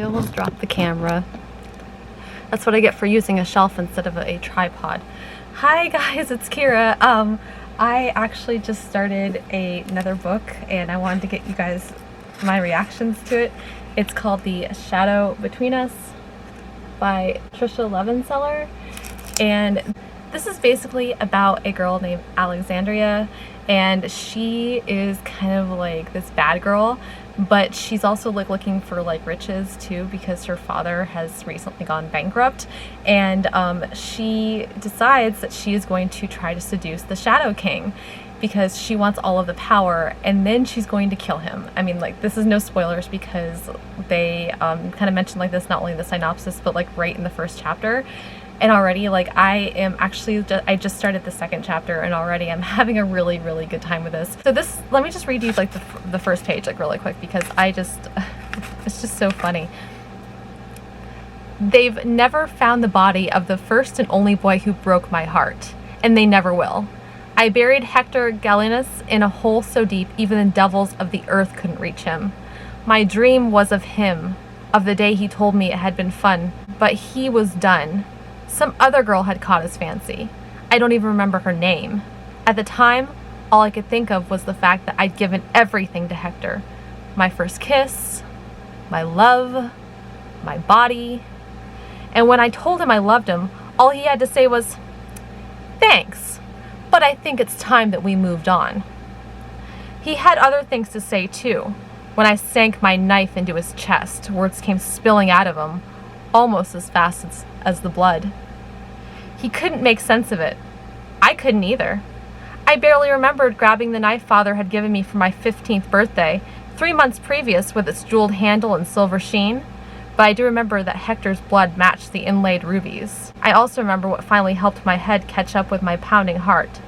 almost dropped the camera. That's what I get for using a shelf instead of a tripod. Hi guys, it's Kira. I actually just started another book and I wanted to get you guys my reactions to it. It's called The Shadow Between Us by Tricialevenseller, and this is basically about a girl named Alexandria, and she is kind of like this bad girl, but she's also like looking for like riches too because her father has recently gone bankrupt, and she decides that she is going to try to seduce the Shadow King because she wants all of the power, and then she's going to kill him. I mean, like, this is no spoilers because they kind of mentioned like this not only in the synopsis but like right in the first chapter. And already, like, I just started the second chapter and already I'm having a really, really good time with this. So this, let me just read you like the first page like really quick because it's just so funny. They've never found the body of the first and only boy who broke my heart, and they never will. I buried Hector Gallienus in a hole so deep even the devils of the earth couldn't reach him. My dream was of him, of the day he told me it had been fun, but he was done. Some other girl had caught his fancy. I don't even remember her name. At the time, all I could think of was the fact that I'd given everything to Hector. My first kiss, my love, my body. And when I told him I loved him, all he had to say was, "Thanks, but I think it's time that we moved on." He had other things to say too. When I sank my knife into his chest, words came spilling out of him, almost as fast as the blood. He couldn't make sense of it. I couldn't either. I barely remembered grabbing the knife Father had given me for my 15th birthday, 3 months previous, with its jeweled handle and silver sheen. But I do remember that Hector's blood matched the inlaid rubies. I also remember what finally helped my head catch up with my pounding heart.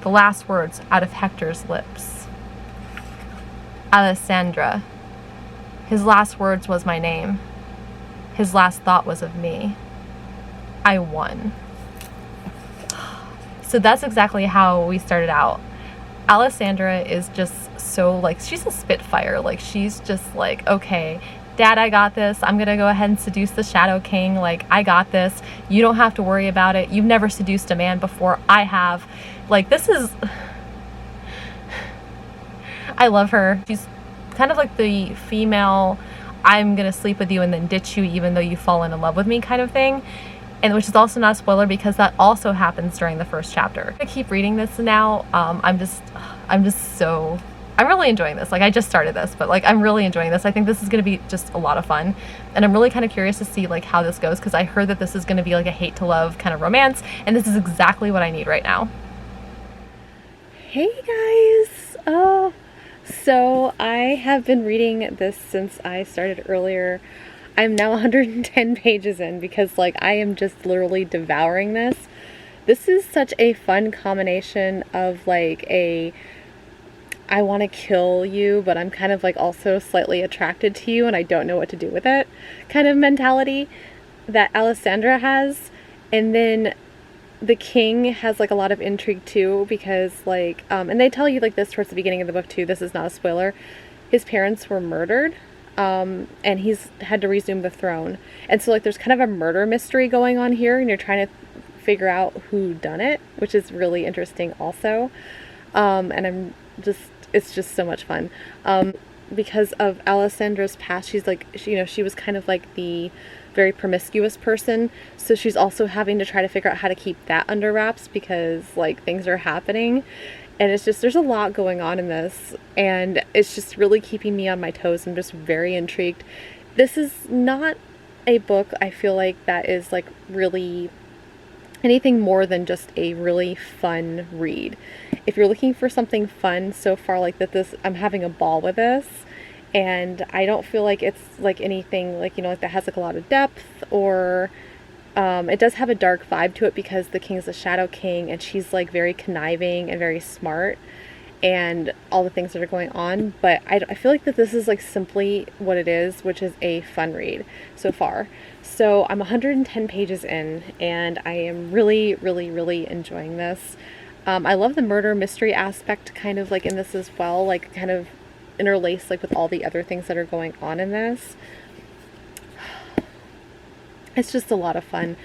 The last words out of Hector's lips. Alessandra. His last words was my name. His last thought was of me. I won. So that's exactly how we started out. Alessandra is just so like, she's a spitfire. Like, she's just like, okay, Dad, I got this. I'm gonna go ahead and seduce the Shadow King. Like, I got this. You don't have to worry about it. You've never seduced a man before. I have. Like, this is... I love her. She's kind of like the female, I'm gonna sleep with you and then ditch you even though you've fallen in love with me kind of thing. And which is also not a spoiler because that also happens during the first chapter. I keep reading this now. I'm really enjoying this. Like, I just started this, but like, I'm really enjoying this. I think this is going to be just a lot of fun. And I'm really kind of curious to see like how this goes because I heard that this is going to be like a hate to love kind of romance. And this is exactly what I need right now. Hey guys. So I have been reading this since I started earlier. I'm now 110 pages in because like I am just literally devouring this. This is such a fun combination of like a I want to kill you, but I'm kind of like also slightly attracted to you and I don't know what to do with it kind of mentality that Alessandra has. And then the king has like a lot of intrigue too because like, and they tell you like this towards the beginning of the book too, this is not a spoiler. His parents were murdered. And he's had to resume the throne. And so like there's kind of a murder mystery going on here and you're trying to figure out who done it, which is really interesting also. And it's just so much fun. Because of Alessandra's past, she's like, she was kind of like the very promiscuous person. So she's also having to try to figure out how to keep that under wraps because like things are happening. And it's just, there's a lot going on in this and it's just really keeping me on my toes. I'm just very intrigued. This is not a book I feel like that is like really anything more than just a really fun read. If you're looking for something fun so far like that, I'm having a ball with this. And I don't feel like it's like anything like, like that has like a lot of depth or... it does have a dark vibe to it because the king's the Shadow King and she's like very conniving and very smart and all the things that are going on. But I feel like that this is like simply what it is, which is a fun read so far. So I'm 110 pages in and I am really, really, really enjoying this. I love the murder mystery aspect kind of like in this as well, like kind of interlaced like with all the other things that are going on in this. It's just a lot of fun.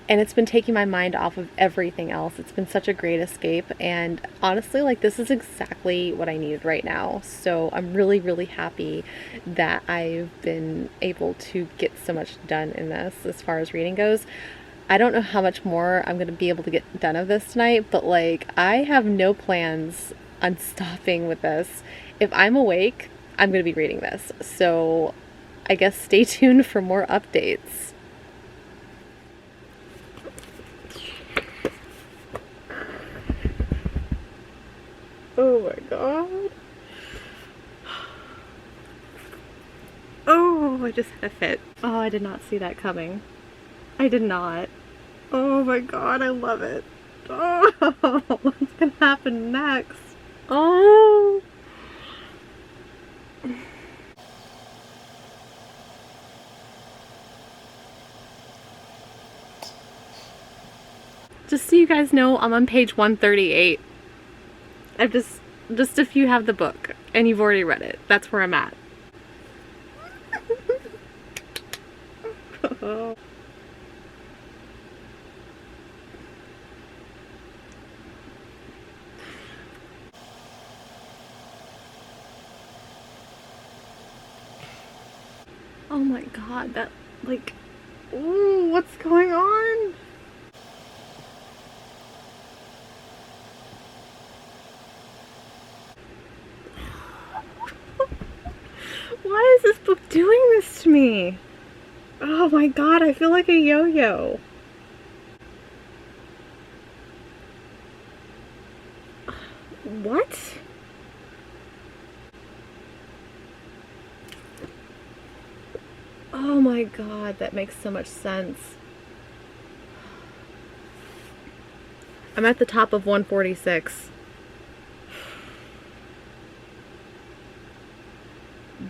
And it's been taking my mind off of everything else. It's been such a great escape. And honestly, like, this is exactly what I needed right now. So I'm really, really happy that I've been able to get so much done in this as far as reading goes. I don't know how much more I'm going to be able to get done of this tonight, but like, I have no plans on stopping with this. If I'm awake, I'm going to be reading this. So I guess stay tuned for more updates. Oh my god. Oh, I just had a fit. Oh, I did not see that coming. I did not. Oh my god, I love it. Oh, what's gonna happen next? Oh. Just so you guys know, I'm on page 138. I've just if you have the book and you've already read it, that's where I'm at. Oh my god, that, like, ooh, what's going on? Why is this book doing this to me? Oh my god, I feel like a yo-yo. What? Oh my god, that makes so much sense. I'm at the top of 146.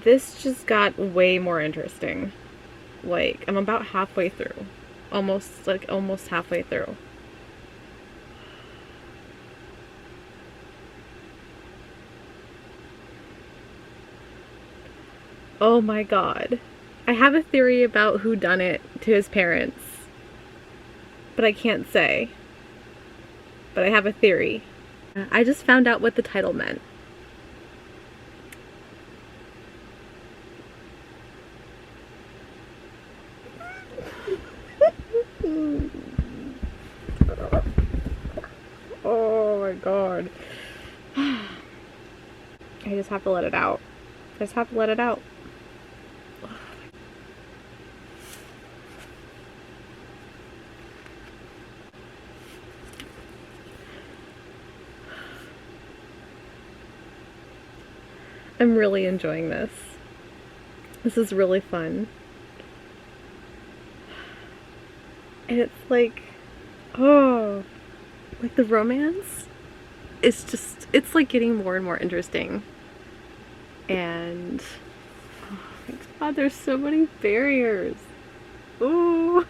This just got way more interesting. Like, I'm about halfway through. Almost halfway through. Oh my god. I have a theory about who done it to his parents, but I can't say. But I have a theory. I just found out what the title meant. Oh my god. I just have to let it out. I just have to let it out. I'm really enjoying this. This is really fun. And it's like, oh, like the romance is just, it's like getting more and more interesting. And, oh my god, there's so many barriers. Ooh.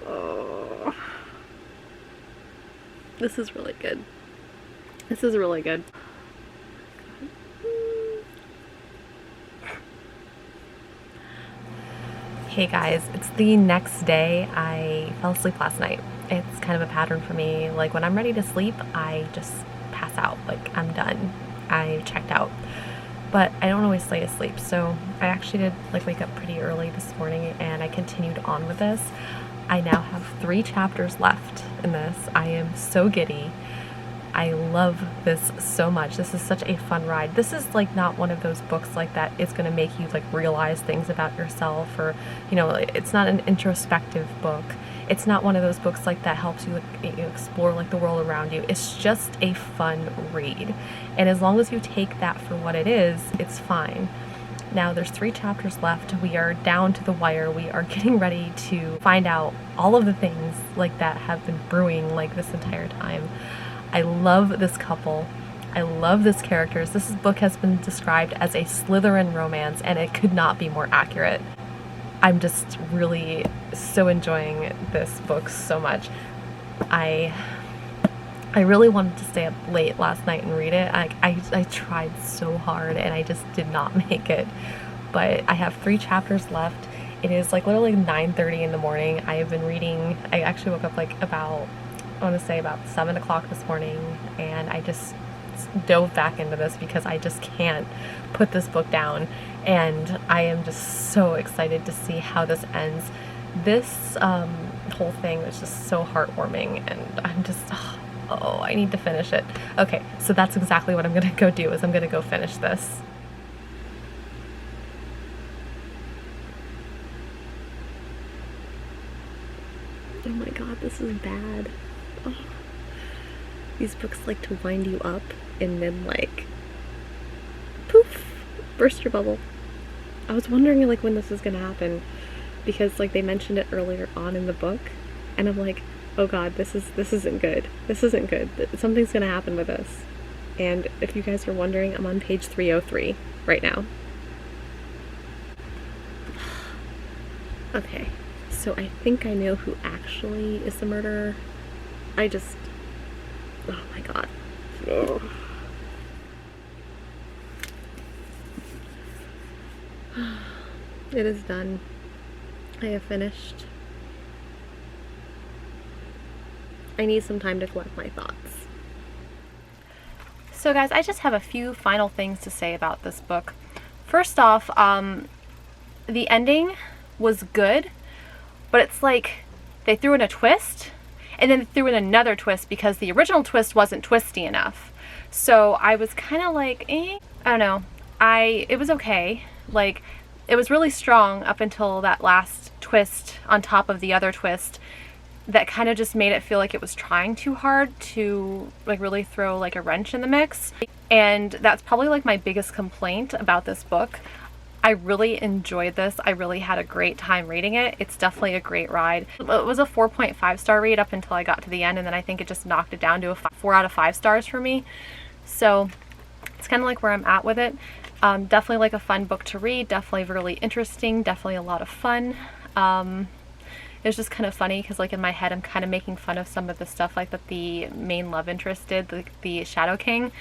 Oh. This is really good. This is really good. Hey guys, it's the next day. I fell asleep last night. It's kind of a pattern for me. Like, when I'm ready to sleep, I just pass out. Like, I'm done. I checked out. But I don't always stay asleep, so I actually did like wake up pretty early this morning and I continued on with this. I now have 3 chapters left in this. I am so giddy. I love this so much. This is such a fun ride. This is like not one of those books like that it's going to make you like realize things about yourself, or, you know, it's not an introspective book. It's not one of those books like that helps you, like, you explore like the world around you. It's just a fun read. And as long as you take that for what it is, it's fine. Now there's 3 chapters left. We are down to the wire. We are getting ready to find out all of the things like that have been brewing like this entire time. I love this couple. I love this characters. This book has been described as a Slytherin romance, and it could not be more accurate. I'm just really so enjoying this book so much. I really wanted to stay up late last night and read it. I tried so hard and I just did not make it. but I have 3 chapters left. It is like literally 9:30 in the morning. I have been reading, I actually woke up like about, I want to say about 7 o'clock this morning, and I just dove back into this because I just can't put this book down, and I am just so excited to see how this ends. This whole thing was just so heartwarming, and I'm just, oh, I need to finish it. Okay, so that's exactly what I'm gonna go do, is I'm gonna go finish this. Oh my god, this is bad. Oh. These books like to wind you up and then like poof, burst your bubble. I was wondering like when this was gonna happen, because like they mentioned it earlier on in the book, and I'm like, oh god, this isn't good. This isn't good. Something's gonna happen with this. And if you guys are wondering, I'm on page 303 right now. Okay, so I think I know who actually is the murderer. Oh my god. Oh. It is done. I have finished. I need some time to collect my thoughts. So guys, I just have a few final things to say about this book. First off, the ending was good, but it's like they threw in a twist and then threw in another twist because the original twist wasn't twisty enough. So I was kind of like, I don't know. It was okay. Like, it was really strong up until that last twist on top of the other twist that kind of just made it feel like it was trying too hard to like really throw like a wrench in the mix. And that's probably like my biggest complaint about this book. I really enjoyed this. I really had a great time reading it. It's definitely a great ride. It was a 4.5 star read up until I got to the end, and then I think it just knocked it down to a 4 out of 5 stars for me. So it's kind of like where I'm at with it. Definitely like a fun book to read, definitely really interesting, definitely a lot of fun. It was just kind of funny because like in my head I'm kind of making fun of some of the stuff like that the main love interest did, like the Shadow King,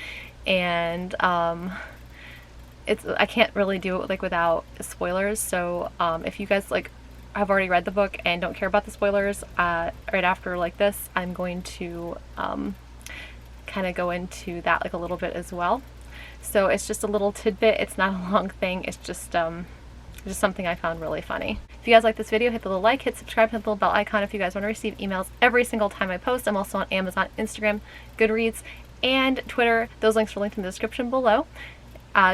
and I can't really do it like without spoilers. So if you guys like have already read the book and don't care about the spoilers, right after like this I'm going to kind of go into that like a little bit as well. So it's just a little tidbit, it's not a long thing, it's just something I found really funny. If you guys like this video, hit the little like, hit subscribe, hit the little bell icon if you guys want to receive emails every single time I post. I'm also on Amazon, Instagram, Goodreads, and Twitter. Those links are linked in the description below.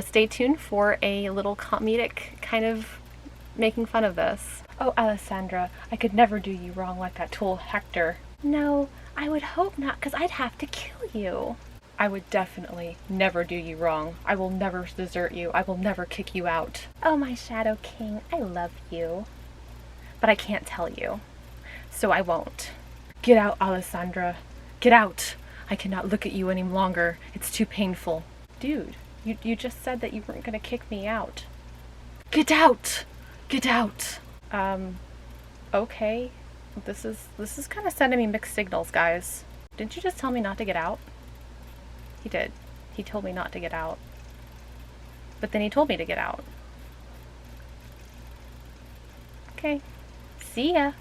Stay tuned for a little comedic kind of making fun of this. Oh, Alessandra, I could never do you wrong like that tool Hector. No, I would hope not, because I'd have to kill you. I would definitely never do you wrong. I will never desert you. I will never kick you out. Oh, my Shadow King, I love you. But I can't tell you. So I won't. Get out, Alessandra. Get out. I cannot look at you any longer. It's too painful. Dude, you just said that you weren't gonna kick me out. Get out! Get out! Okay. This is kind of sending me mixed signals, guys. Didn't you just tell me not to get out? He did. He told me not to get out. But then he told me to get out. Okay. See ya.